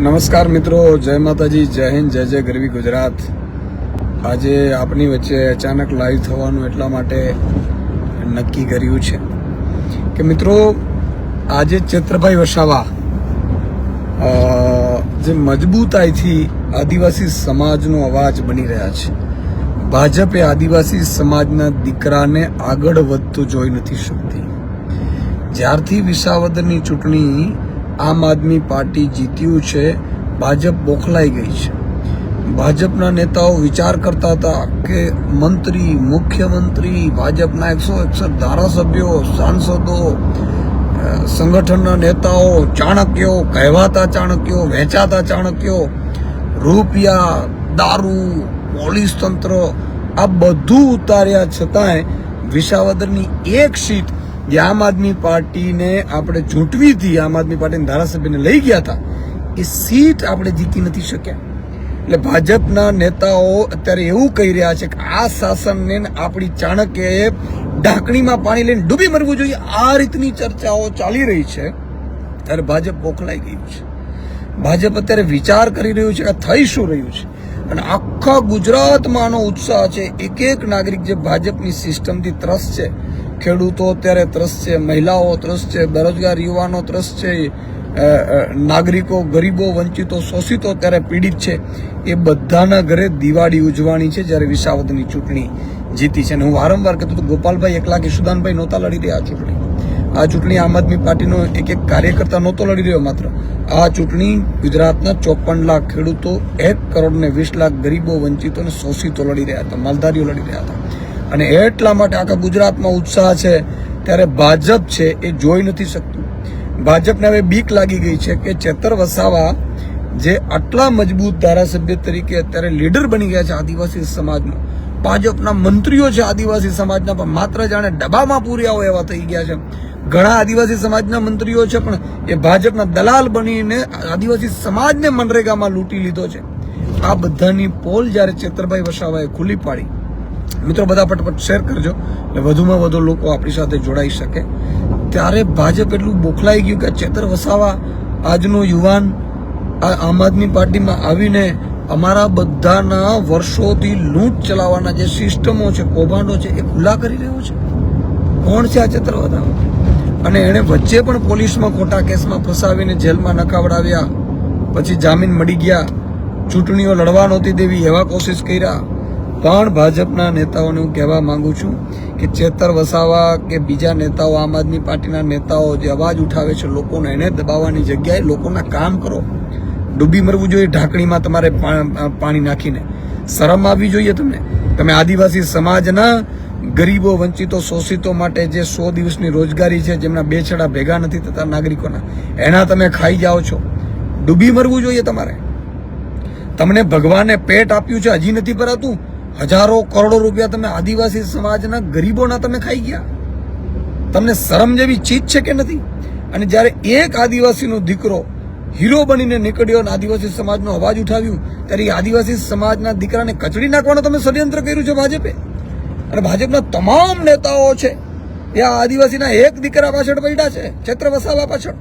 નમસ્કાર મિત્રો, જય માતાજી, જય હિન્દ, જય જય ગરવી ગુજરાત. આજે આપની વચ્ચે અચાનક લાઈવ થવાનું એટલા માટે નક્કી કર્યું છે કે મિત્રો, આજે ચેતરભાઈ વસાવા જે મજબૂતાઈથી આદિવાસી સમાજનો અવાજ બની રહ્યા છે. ભાજપે આદિવાસી સમાજના દીકરાને આગળ વધતો જોઈ નથી શકતી. જ્યારથી વિસાવદરની ચૂંટણી આમ આદમી પાર્ટી જીત્યું છે, ભાજપ બોખલાઈ ગઈ છે. ભાજપના નેતાઓ વિચાર કરતા હતા કે મંત્રી, મુખ્યમંત્રી, ભાજપના 161 ધારાસભ્યો, સાંસદો, સંગઠનના નેતાઓ, ચાણક્યો, કહેવાતા ચાણક્યો, વેચાતા ચાણક્યો, રૂપિયા, દારૂ, પોલીસ તંત્ર, આ બધું ઉતાર્યા છતાંય વિસાવદરની એક સીટ જે આમ આદમી પાર્ટીને આપણે ચૂંટવી હતી, આમ આદમી પાર્ટીના ધારાસભ્યને લઈ ગયા હતા, એ સીટ આપણે જીતી નથી શક્યા. એટલે ભાજપના નેતાઓ અત્યારે એવું કહી રહ્યા છે કે આ શાસનને આપણી ચાણક્યએ ઢાંકણીમાં પાણી લઈને ડૂબી મરવું જોઈએ. આ રીતની ચર્ચાઓ ચાલી રહી છે ત્યારે ભાજપ બોખલાઈ ગયું છે. ભાજપ અત્યારે વિચાર કરી રહ્યું છે કે થઈ શું રહ્યું છે, અને આખા ગુજરાતમાં આનો ઉત્સાહ છે. એક એક નાગરિક જે ભાજપની સિસ્ટમથી ત્રસ્ત છે, ખેડૂતો અત્યારે ત્રસ્ત છે, મહિલાઓ ત્રસ્ત છે, બેરોજગાર યુવાનો ત્રસ્ત છે, નાગરિકો, ગરીબો, વંચિતો, શોષિતો અત્યારે પીડિત છે. એ બધાના ઘરે દિવાળી ઉજવાણી છે જ્યારે વિસાવદરની ચૂંટણી જીતી છે. અને હું વારંવાર કહેતો હતો, ગોપાલભાઈ એકલા કે ઈશુદાનભાઈ નહોતા લડી રહ્યા આ ચૂંટણી આમ આદમી પાર્ટીનો એક એક કાર્યકર્તા નહોતો લડી રહ્યો. માત્ર આ ચૂંટણી ગુજરાતના 54 લાખ ખેડૂતો, 1 કરોડ ને 20 લાખ ગરીબો, વંચિતો અને શોષિતો લડી રહ્યા હતા, માલધારીઓ લડી રહ્યા હતા. અને એટલા માટે આખા ગુજરાતમાં ઉત્સાહ છે. ત્યારે ભાજપ છે એ જોઈ નથી શકતું. ભાજપને હવે બીક લાગી ગઈ છે કે ચેતર વસાવા જે આટલા મજબૂત ધારાસભ્ય તરીકે અત્યારે લીડર બની ગયા છે આદિવાસી સમાજના, ભાજપના મંત્રીઓ છે આદિવાસી સમાજના, પણ માત્ર જાણે ડબ્બામાં પૂર્યા હોય એવા થઈ ગયા છે. ઘણા આદિવાસી સમાજના મંત્રીઓ છે પણ એ ભાજપના દલાલ બનીને આદિવાસી સમાજને મનરેગામાં લૂંટી લીધો છે. આ બધાની પોલ જ્યારે ચેતરભાઈ વસાવાએ ખુલ્લી પાડી, મિત્રો બધા ફટાફટ શેર કરજો એટલે વધુમાં વધુ લોકો આપણી સાથે જોડાઈ શકે. ત્યારે ભાજપ એટલું બોખલાઈ ગયું કે ચેતર વસાવા આજનો યુવાન આમ આદમી પાર્ટીમાં આવીને અમારા બધાના વર્ષોથી લૂંટ ચલાવવાના જે સિસ્ટમો છે, કૌભાંડો છે, એ ખુલ્લા કરી રહ્યો છે. કોણ છે આ ચેતર વસાવા? અને એણે વચ્ચે પણ પોલીસમાં ખોટા કેસમાં ફસાવીને જેલમાં નખાવડાવ્યા, પછી જામીન મળી ગયા, ચૂંટણીઓ લડવા નહોતી દેવી એવા કોશિશ કર્યા. પણ ભાજપના નેતાઓને હું કહેવા માંગુ છું કે ચેતર વસાવા કે બીજા નેતાઓ, આમ આદમી પાર્ટીના નેતાઓ જે અવાજ ઉઠાવે છે લોકોને, એને દબાવવાની જગ્યાએ લોકોના કામ કરો. ડૂબી મરવું જોઈએ ઢાંકણીમાં તમારે પાણી નાખીને. શરમ આવવી જોઈએ તમને. તમે આદિવાસી સમાજના ગરીબો, વંચિતો, શોષિતો માટે જે 100 દિવસની રોજગારી છે, જેમના 2 છેડા ભેગા નથી થતા નાગરિકોના, એના તમે ખાઈ જાઓ છો. ડૂબી મરવું જોઈએ તમારે. તમને ભગવાને પેટ આપ્યું છે, હજી નથી ભરાતું. હજારો કરોડો રૂપિયા તમે આદિવાસી સમાજના ગરીબોના તમે ખાઈ ગયા. તમને શરમ જેવી ચીજ છે કે નથી? અને જ્યારે એક આદિવાસીનો દીકરો હીરો બનીને નીકળ્યો અને આદિવાસી સમાજનો અવાજ ઉઠાવ્યું, ત્યારે એ આદિવાસી સમાજના દીકરાને કચડી નાખવાનું તમે ષડયંત્ર કર્યું છે ભાજપે. અને ભાજપના તમામ નેતાઓ છે એ આ આદિવાસીના એક દીકરા પાછળ પડ્યા છે, ચેતર વસાવા પાછળ.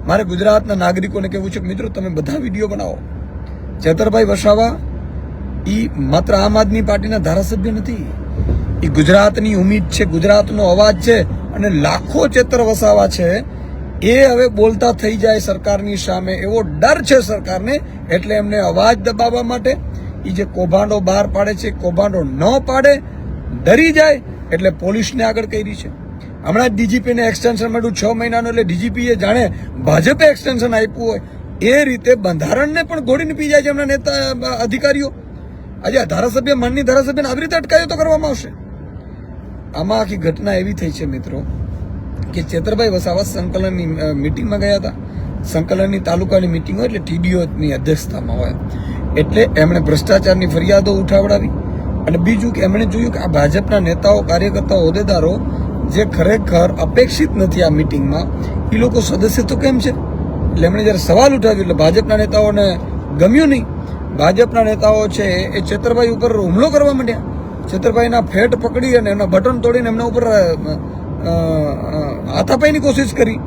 મારે ગુજરાતના નાગરિકોને કહેવું છે કે મિત્રો, તમે બધા વિડીયો બનાવો. ચેતરભાઈ વસાવા એ માત્ર આમ આદમી પાર્ટીના ધારાસભ્ય નથી, એ ગુજરાતની ઉમ્મીદ છે, ગુજરાતનો અવાજ છે. અને લાખો ચેતર વસાવા છે એ હવે બોલતા થઈ જાય સરકારની સામે, એવો ડર છે સરકારને. એટલે એમને અવાજ દબાવવા માટે એ જે કૌભાંડો બહાર પાડે છે, કૌભાંડો ન પાડે, ડરી જાય એટલે પોલીસને આગળ કરી છે. હમણાં ડીજીપીને એક્સટેન્શન મળ્યું 6 મહિનાનું, એટલે ડીજીપીએ જાણે ભાજપે એક્સટેન્શન આપ્યું હોય એ રીતે બંધારણને પણ ઘોડીને પી જાય છે એમના નેતા અધિકારીઓ. આજે ધારાસભ્ય, માનની ધારાસભ્યને આવી રીતે અટકાયો તો કરવામાં આવશે. આમાં આખી ઘટના એવી થઈ છે મિત્રો કે ચેતરભાઈ વસાવા સંકલનની મિટિંગમાં ગયા હતા. સંકલનની તાલુકાની મિટિંગ હોય એટલે ટીડીઓની અધ્યક્ષતામાં હોય, એટલે એમણે ભ્રષ્ટાચારની ફરિયાદો ઉઠાવડાવી. અને બીજું કે એમણે જોયું કે આ ભાજપના નેતાઓ, કાર્યકર્તાઓ, હોદ્દેદારો જે ખરેખર અપેક્ષિત નથી આ મિટિંગમાં, એ લોકો સદસ્ય તો કેમ છે? એટલે એમણે જ્યારે સવાલ ઉઠાવ્યો એટલે ભાજપના નેતાઓને ગમ્યું નહીં. ભાજપના નેતાઓ છે એ ચેતરભાઈ ઉપર હુમલો કરવા માંડ્યા. ચેતરભાઈના ફેટ પકડી અને એમના બટન તોડીને એમના ઉપર હાથાપાઈની કોશિશ કરી.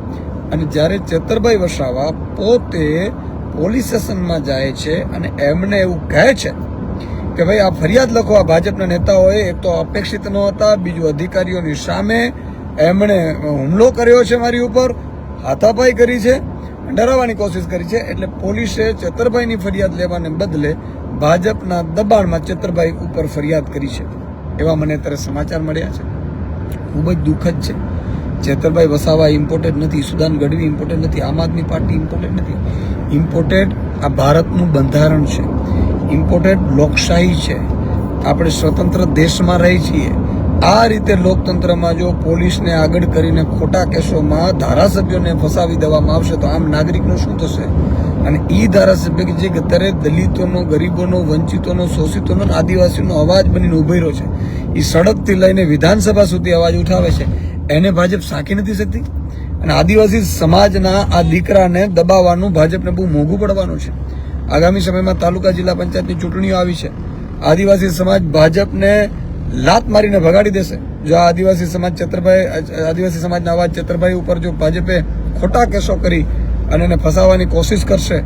અને જ્યારે ચેતરભાઈ વસાવા પોતે પોલીસ સ્ટેશનમાં જાય છે અને એમને એવું કહે છે કે ભાઈ આ ફરિયાદ લખો. આ ભાજપના નેતાઓએ એક તો અપેક્ષિત ન હતા, બીજું અધિકારીઓની સામે એમણે હુમલો કર્યો છે, મારી ઉપર હાથાપાઈ કરી છે, ડરાવવાની કોશિશ કરી છે. એટલે પોલીસે ચેતરભાઈની ફરિયાદ લેવાને બદલે ભાજપના દબાણમાં ચેતરભાઈ ઉપર ફરિયાદ કરી છે, એવા મને અત્યારે સમાચાર મળ્યા છે. ખૂબ જ દુઃખદ છે. ચેતરભાઈ વસાવા ઇમ્પોર્ટેડ નથી, સુદાન ગઢવી ઇમ્પોર્ટેડ નથી, આમ આદમી પાર્ટી ઇમ્પોર્ટેડ નથી. ઇમ્પોર્ટેડ આ ભારતનું બંધારણ છે, ઇમ્પોર્ટેડ લોકશાહી છે. આપણે સ્વતંત્ર દેશમાં રહી છીએ. આ રીતે લોકતંત્રમાં જો પોલીસને આગળ કરીને ખોટા કેસોમાં ધારાસભ્યોને ફસાવી દેવામાં આવશે તો આમ નાગરિકનું શું થશે? અને એ ધારાસભ્ય કે જે અત્યારે દલિતોનો, ગરીબોનો, વંચિતોનો, શોષિતોનો, આદિવાસીનો અવાજ બનીને ઉભો રહ્યો છે, એ સડકથી લઈને વિધાનસભા સુધી અવાજ ઉઠાવે છે, એને ભાજપ સાંકી નથી શકતી. અને આદિવાસી સમાજના આ દીકરાને દબાવવાનું ભાજપને બહુ મોંઘું પડવાનું છે. આગામી સમયમાં તાલુકા જિલ્લા પંચાયતની ચૂંટણીઓ આવી છે. આદિવાસી સમાજ ભાજપને લાત મારીને ભગાડી દેશે જો આ આદિવાસી સમાજના અવાજ ચેતરભાઈ ઉપર જો ભાજપે ખોટા કેસો કરી અને એને ફસાવવાની કોશિશ કરશે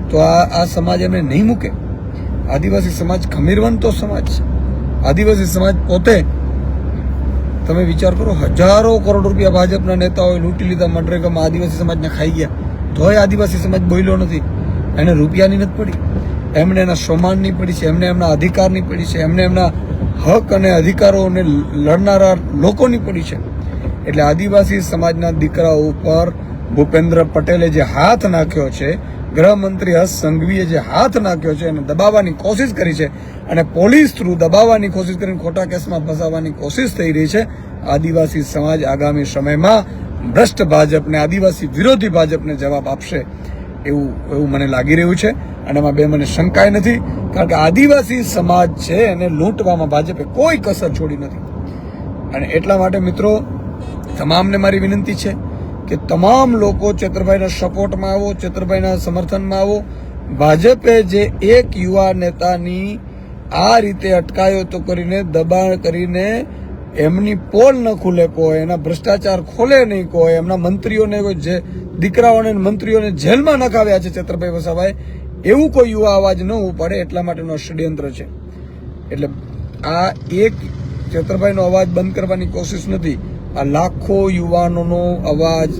તો આ સમાજ એમને નહીં મૂકે. આદિવાસી સમાજ ખમીરવંતો સમાજ છે. આદિવાસી સમાજ પોતે, તમે વિચાર કરો, હજારો કરોડ રૂપિયા ભાજપના નેતાઓએ લૂંટી લીધા મનરેગામાં, આદિવાસી સમાજને ખાઈ ગયા, તોય આદિવાસી સમાજ બોલ્યો નથી. એને રૂપિયાની નથી પડી, એમને એના સન્માનની પડી છે, એમને એમના અધિકારની પડી છે, એમને એમના હક અને અધિકારોને લડનારા લોકોની પડી છે. એટલે આદિવાસી સમાજના દીકરાઓ ઉપર ભૂપેન્દ્ર પટેલે જે હાથ નાખ્યો છે, ગૃહમંત્રી હર્ષ સંઘવીએ જે હાથ નાખ્યો છે, એને દબાવવાની કોશિશ કરી છે અને પોલીસ થ્રુ દબાવવાની કોશિશ કરીને ખોટા કેસમાં ફસાવવાની કોશિશ થઈ રહી છે. આદિવાસી સમાજ આગામી સમયમાં ભ્રષ્ટ ભાજપને, આદિવાસી વિરોધી ભાજપને જવાબ આપશે એવું મને લાગી રહ્યું છે. અને એમાં મને શંકાય નથી, કારણ કે આદિવાસી સમાજ છે એને લૂંટવામાં ભાજપે કોઈ કસર છોડી નથી. અને એટલા માટે મિત્રો, તમામને મારી વિનંતી છે કે તમામ લોકો ચેતરભાઈના સપોર્ટમાં આવો, ચેતરભાઈના સમર્થનમાં આવો. ભાજપે જે એક યુવા નેતાની આ રીતે અટકાયતો કરીને, દબાણ કરીને, એમની પોલ ન ખુલે કોઈ, એના ભ્રષ્ટાચાર ખોલે નહીં કોઈ, એમના મંત્રીઓને, જે દીકરાઓને મંત્રીઓને જેલમાં નખાવ્યા છે ચેતરભાઈ વસાવાએ, એવું કોઈ યુવા અવાજ ન ઉપાડે એટલા માટેનો ષડયંત્ર છે. એટલે આ એક ચેતરભાઈનો અવાજ બંધ કરવાની કોશિશ નથી, આ લાખો યુવાનોનો અવાજ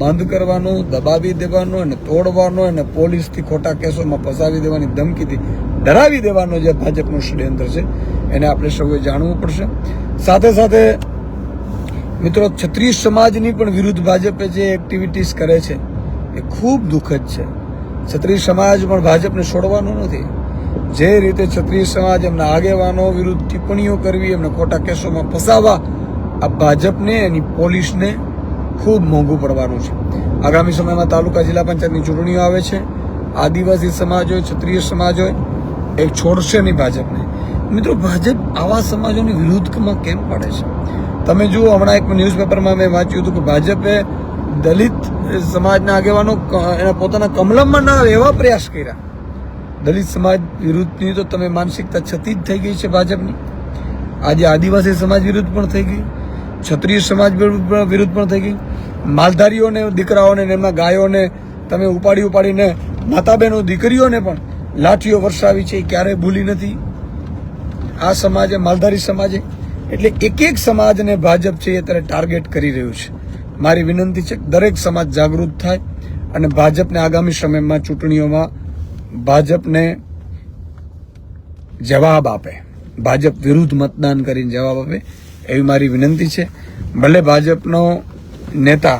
બંધ કરવાનો, દબાવી દેવાનો અને તોડવાનો અને પોલીસથી ખોટા કેસોમાં ફસાવી દેવાની ધમકીથી ડરાવી દેવાનો જે ભાજપનું ષડયંત્ર છે એને આપણે સૌએ જાણવું પડશે. સાથે સાથે મિત્રો, ક્ષત્રિય સમાજની પણ વિરુદ્ધ ભાજપે જે એક્ટિવિટીઝ કરે છે એ ખૂબ દુઃખદ છે. ક્ષત્રિય સમાજ પણ ભાજપને છોડવાનું નથી. જે રીતે ક્ષત્રિય સમાજ એમના આગેવાનો વિરુદ્ધ ટિપ્પણીઓ કરવી, એમને ખોટા કેસોમાં ફસાવવા, આ ભાજપને, એની પોલીસને ખૂબ મોંઘું પડવાનું છે. આગામી સમયમાં તાલુકા જિલ્લા પંચાયતની ચૂંટણીઓ આવે છે. આદિવાસી સમાજ હોય, ક્ષત્રિય સમાજ હોય, એ છોડશે નહીં ભાજપને. મિત્રો, ભાજપ આવા સમાજોની વિરુદ્ધમાં કેમ પડે છે? તમે જુઓ, હમણાં એક ન્યૂઝપેપરમાં મેં વાંચ્યું હતું કે ભાજપે દલિત સમાજના આગેવાનો એના પોતાના કમલમમાં ના આવે એવા પ્રયાસ કર્યા. દલિત સમાજ વિરુદ્ધની તો તમે માનસિકતા છતી જ થઈ ગઈ છે ભાજપની. આજે આદિવાસી સમાજ વિરુદ્ધ પણ થઈ ગઈ, ક્ષત્રિય સમાજ વિરુદ્ધ પણ થઈ ગઈ. માલધારીઓને, દીકરાઓને, એમના ગાયોને તમે ઉપાડીને માતા બહેનો, દીકરીઓને પણ લાઠીઓ વરસાવી છે, એ ક્યારેય ભૂલી નથી આ સમાજે, માલધારી સમાજે. એટલે એક સમાજને ભાજપ છે એ અત્યારે ટાર્ગેટ કરી રહ્યું છે. મારી વિનંતી છે કે દરેક સમાજ જાગૃત થાય અને ભાજપને આગામી સમયમાં ચૂંટણીઓમાં ભાજપને જવાબ આપે, ભાજપ વિરુદ્ધ મતદાન કરીને જવાબ આપે, એવી મારી વિનંતી છે. ભલે ભાજપનો નેતા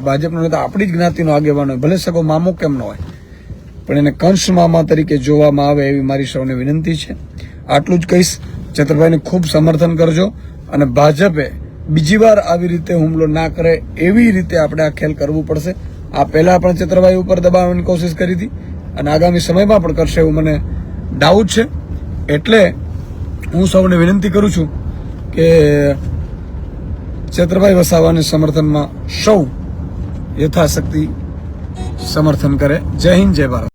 ભાજપનો નેતા આપણી જ જ્ઞાતિનો આગેવાન હોય, ભલે સગો મામો કેમ ન હોય, પણ એને કંસ મામા તરીકે જોવામાં આવે એવી મારી સૌને વિનંતી છે. આટલું જ કહીશ. ચેતરભાઈને ખૂબ સમર્થન કરજો અને ભાજપે બીજી વાર આવી રીતે હુમલો ના કરે એવી રીતે આપણે આ ખેલ કરવું પડશે. આ પહેલા પણ ચેતરભાઈ ઉપર દબાવવાની કોશિશ કરી હતી અને આગામી સમયમાં પણ કરશે એવું મને ડાઉટ છે. એટલે હું સૌને વિનંતી કરું છું કે ચેતરભાઈ વસાવાને સમર્થનમાં સૌ યથાશક્તિ સમર્થન કરે. જય હિન્દ, જય ભારત.